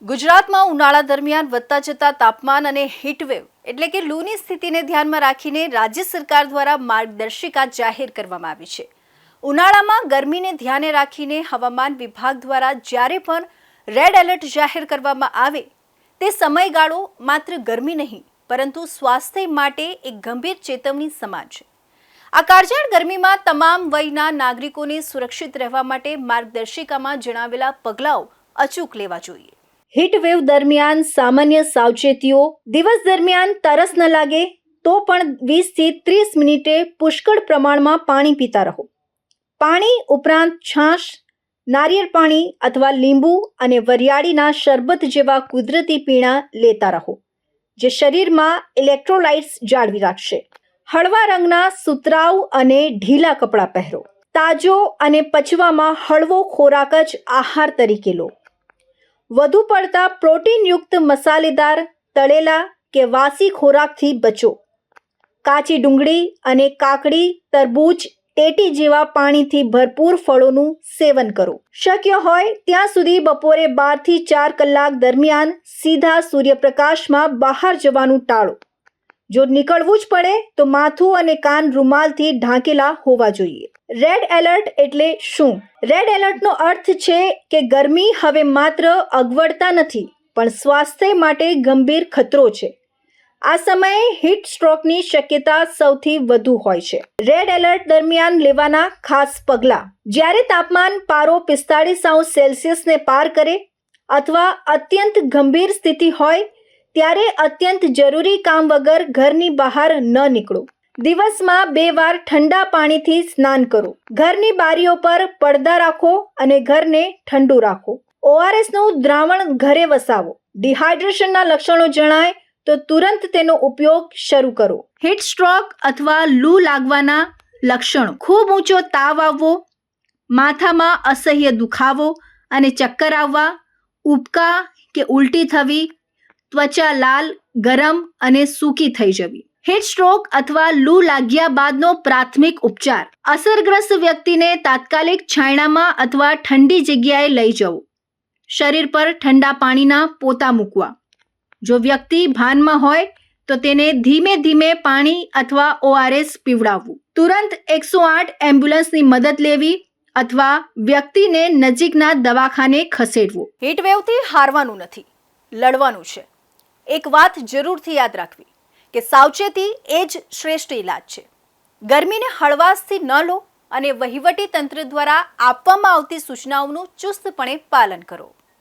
ગુજરાતમાં ઉનાળા દરમિયાન વધતા જતા તાપમાન અને હીટવેવ એટલે કે લૂની સ્થિતિને ધ્યાનમાં રાખીને રાજ્ય સરકાર દ્વારા માર્ગદર્શિકા જાહેર કરવામાં આવી છે। ઉનાળામાં ગરમીને ધ્યાને રાખીને હવામાન વિભાગ દ્વારા જ્યારે પણ રેડ એલર્ટ જાહેર કરવામાં આવે તે સમયગાળો માત્ર ગરમી નહીં પરંતુ સ્વાસ્થ્ય માટે એક ગંભીર ચેતવણી સમાન છે। આ કાળઝાળ ગરમીમાં તમામ વયના નાગરિકોને સુરક્ષિત રહેવા માટે માર્ગદર્શિકામાં જણાવેલા પગલાઓ અચૂક લેવા જોઈએ। હીટ વેવ દરમિયાન સામાન્ય સાવચેતીઓ: દિવસ દરમિયાન તરસ ન લાગે તો પણ 20 થી 30 મિનિટે પુષ્કળ પ્રમાણમાં પાણી પીતા રહો। પાણી ઉપરાંત છાશ, નારિયેળ પાણી અથવા લીંબુ અને વરિયાળીના શરબત જેવા કુદરતી પીણા લેતા રહો, જે શરીરમાં ઇલેક્ટ્રોલાઇટ્સ જાળવી રાખશે। હળવા રંગના સુતરાઉ અને ઢીલા કપડાં પહેરો। તાજો અને પચવામાં હળવો ખોરાક જ આહાર તરીકે લો। વધુ પડતા પ્રોટીનયુક્ત મસાલેદાર, તળેલા કે વાસી ખોરાકથી બચો। કાચી ડુંગળી અને કાકડી, તરબૂચ, ટેટી જેવા પાણીથી ભરપૂર ફળોનું સેવન કરો। શક્ય હોય ત્યાં સુધી બપોરે 12 થી 4 કલાક દરમિયાન સીધા સૂર્યપ્રકાશમાં બહાર જવાનું ટાળો। જો નીકળવું જ પડે તો માથું અને કાન રૂમાલથી ઢાંકેલા હોવા જોઈએ। રેડ એલર્ટ એટલે શું? રેડ એલર્ટનો અર્થ છે કે ગરમી હવે માત્ર અગવડતા નથી પણ સ્વાસ્થ્ય માટે ગંભીર ખતરો છે। આ સમયે હીટ સ્ટ્રોકની શક્યતા સૌથી વધુ હોય છે। રેડ એલર્ટ દરમિયાન લેવાના ખાસ પગલાં: જ્યારે તાપમાન પારો 45°C ને પાર કરે અથવા અત્યંત ગંભીર સ્થિતિ હોય ત્યારે અત્યંત જરૂરી કામ વગર ઘરની બહાર ન નીકળો। દિવસમાં 2 વાર ઠંડા પાણીથી સ્નાન કરો। ઘરની બારીઓ પર પડદા રાખો અને ઘરને ઠંડુ રાખો। ORSનું દ્રાવણ ઘરે વસાવો। ડિહાઇડ્રેશનના લક્ષણો જણાય તો તુરંત તેનો ઉપયોગ શરૂ કરો। હીટ સ્ટ્રોક અથવા લૂ લાગવાના લક્ષણો: ખૂબ ઊંચો તાવ આવવો, માથામાં અસહ્ય દુખાવો અને ચક્કર આવવા, ઉબકા કે ઉલટી થવી, ત્વચા લાલ, ગરમ અને સૂકી થઈ જવી। હીટ સ્ટ્રોક અથવા લૂ લાગ્યા બાદનો પ્રાથમિક ઉપચાર: અસરગ્રસ્ત વ્યક્તિને તાત્કાલિક છાંયડામાં અથવા ઠંડી જગ્યાએ લઈ જવું। શરીર પર ઠંડા પાણીના પોતા મૂકવા। જો વ્યક્તિ ભાનમાં હોય તો તેને ધીમે ધીમે પાણી અથવા ORS પીવડાવવું। તુરંત 108 એમ્બ્યુલન્સની મદદ લેવી અથવા વ્યક્તિને નજીકના દવાખાને ખસેડવો। હીટ વેવથી હારવાનું નથી, લડવાનું છે। એક વાત જરૂરથી યાદ રાખવી કે સાવચેતી એ જ શ્રેષ્ઠ ઇલાજ છે। ગરમીને હળવાશથી ન લો અને વહીવટી તંત્ર દ્વારા આપવામાં આવતી સૂચનાઓનું ચુસ્તપણે પાલન કરો।